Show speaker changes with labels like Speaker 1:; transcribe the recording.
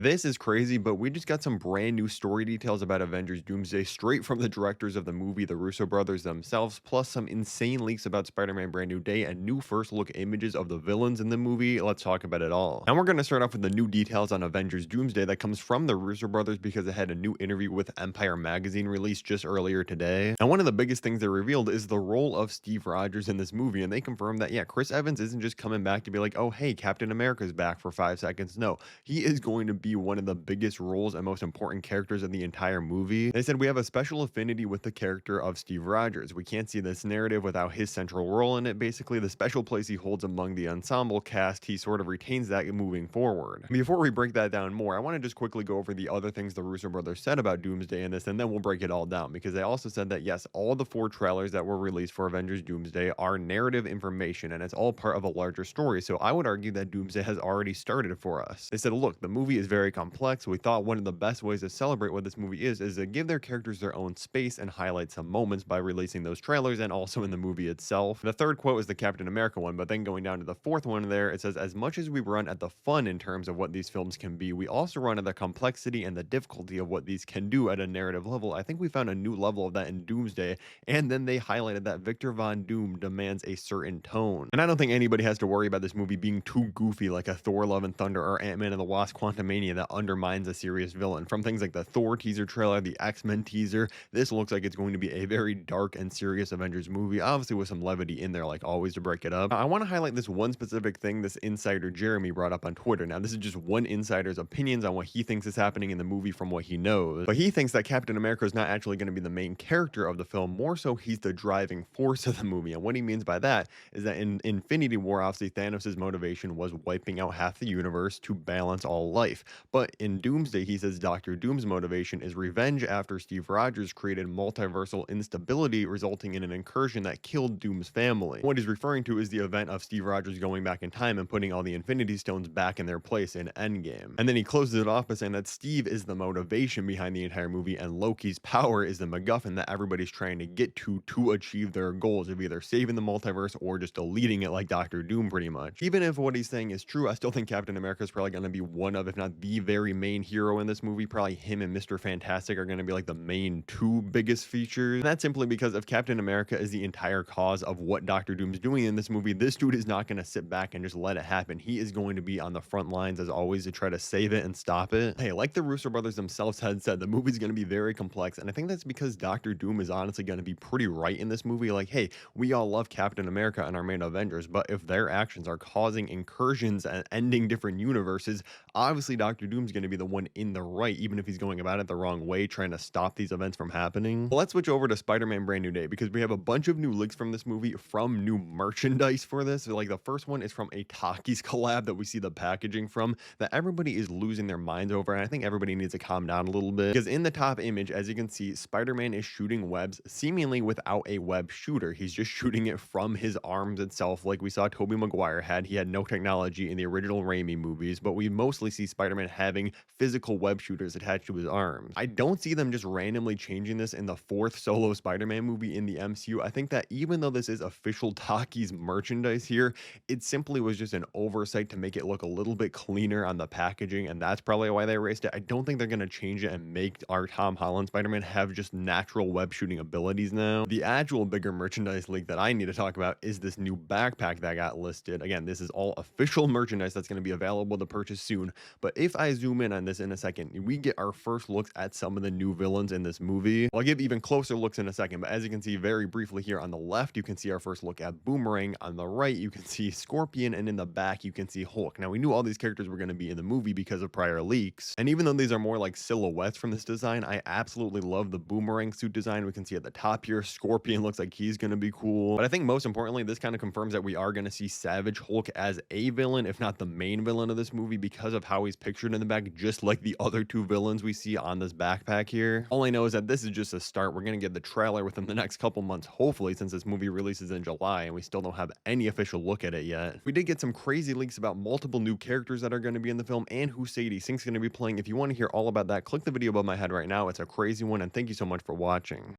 Speaker 1: This is crazy, but we just got some brand new story details about Avengers Doomsday straight from the directors of the movie, the Russo Brothers themselves, plus some insane leaks about Spider-Man Brand New Day and new first look images of the villains in the movie. Let's talk about it all. And we're going to start off with the new details on Avengers Doomsday that comes from the Russo Brothers because it had a new interview with Empire magazine released just earlier today. And one of the biggest things they revealed is the role of Steve Rogers in this movie, and they confirmed that, yeah, Chris Evans isn't just coming back to be like, oh, hey, Captain America's back for 5 seconds. No, he is going to be one of the biggest roles and most important characters in the entire movie. They said we have a special affinity with the character of Steve Rogers. We can't see this narrative without his central role in it. Basically, the special place he holds among the ensemble cast, he sort of retains that moving forward. Before we break that down more, I want to just quickly go over the other things the Russo brothers said about Doomsday in this, and then we'll break it all down, because they also said that yes, all the 4 trailers that were released for Avengers Doomsday are narrative information, and it's all part of a larger story. So I would argue that Doomsday has already started for us. They said, look, the movie is very complex. We thought one of the best ways to celebrate what this movie is to give their characters their own space and highlight some moments by releasing those trailers and also in the movie itself. The third quote is the Captain America one, but then going down to the fourth one there, it says, as much as we run at the fun in terms of what these films can be, we also run at the complexity and the difficulty of what these can do at a narrative level. I think we found a new level of that in Doomsday, and then they highlighted that Victor Von Doom demands a certain tone. And I don't think anybody has to worry about this movie being too goofy like a Thor Love and Thunder or Ant-Man and the Wasp Quantumania that undermines a serious villain. From things like the Thor teaser trailer, the X-Men teaser, this looks like it's going to be a very dark and serious Avengers movie, obviously with some levity in there like always to break it up. I want to highlight this one specific thing this insider Jeremy brought up on Twitter. Now this is just one insider's opinions on what he thinks is happening in the movie from what he knows, but he thinks that Captain America is not actually going to be the main character of the film, more so he's the driving force of the movie. And what he means by that is that in Infinity War, obviously Thanos' motivation was wiping out half the universe to balance all life. But in Doomsday, he says Doctor Doom's motivation is revenge after Steve Rogers created multiversal instability, resulting in an incursion that killed Doom's family. What he's referring to is the event of Steve Rogers going back in time and putting all the Infinity Stones back in their place in Endgame. And then he closes it off by saying that Steve is the motivation behind the entire movie, and Loki's power is the MacGuffin that everybody's trying to get to achieve their goals of either saving the multiverse or just deleting it like Doctor Doom pretty much. Even if what he's saying is true, I still think Captain America is probably going to be one of, if not the very main hero in this movie. Probably him and Mr. Fantastic are going to be like the main 2 biggest features. And that's simply because if Captain America is the entire cause of what Doctor Doom's doing in this movie, this dude is not going to sit back and just let it happen. He is going to be on the front lines as always to try to save it and stop it. Hey, like the Russo brothers themselves had said, the movie's going to be very complex, and I think that's because Doctor Doom is honestly going to be pretty right in this movie. Like, hey, we all love Captain America and our main Avengers, but if their actions are causing incursions and ending different universes, obviously Doctor Doom's going to be the one in the right, even if he's going about it the wrong way, trying to stop these events from happening. But let's switch over to Spider-Man Brand New Day, because we have a bunch of new leaks from this movie from new merchandise for this. So, like, the first one is from a Takis collab that we see the packaging from that everybody is losing their minds over, and I think everybody needs to calm down a little bit, because in the top image, as you can see, Spider-Man is shooting webs seemingly without a web shooter. He's just shooting it from his arms itself, like we saw Tobey Maguire had. He had no technology in the original Raimi movies, but we mostly see Spider-Man having physical web shooters attached to his arms. I don't see them just randomly changing this in the 4th solo Spider-Man movie in the MCU. I think that even though this is official Takis merchandise here, it simply was just an oversight to make it look a little bit cleaner on the packaging, and that's probably why they erased it. I don't think they're going to change it and make our Tom Holland Spider-Man have just natural web shooting abilities now. The actual bigger merchandise leak that I need to talk about is this new backpack that got listed. Again, this is all official merchandise that's going to be available to purchase soon, but if I zoom in on this in a second, we get our first looks at some of the new villains in this movie. I'll give even closer looks in a second, but as you can see very briefly here on the left, you can see our first look at Boomerang. On the right, you can see Scorpion, and in the back, you can see Hulk. Now, we knew all these characters were going to be in the movie because of prior leaks, and even though these are more like silhouettes from this design, I absolutely love the Boomerang suit design we can see at the top here. Scorpion looks like he's going to be cool, but I think most importantly, this kind of confirms that we are going to see Savage Hulk as a villain, if not the main villain of this movie, because of how he's pictured in the back, just like the other 2 villains we see on this backpack here. All I know is that this is just a start. We're going to get the trailer within the next couple months, hopefully, since this movie releases in July and we still don't have any official look at it yet. We did get some crazy leaks about multiple new characters that are going to be in the film and who Sadie Sink's going to be playing. If you want to hear all about that, click the video above my head right now. It's a crazy one, and thank you so much for watching.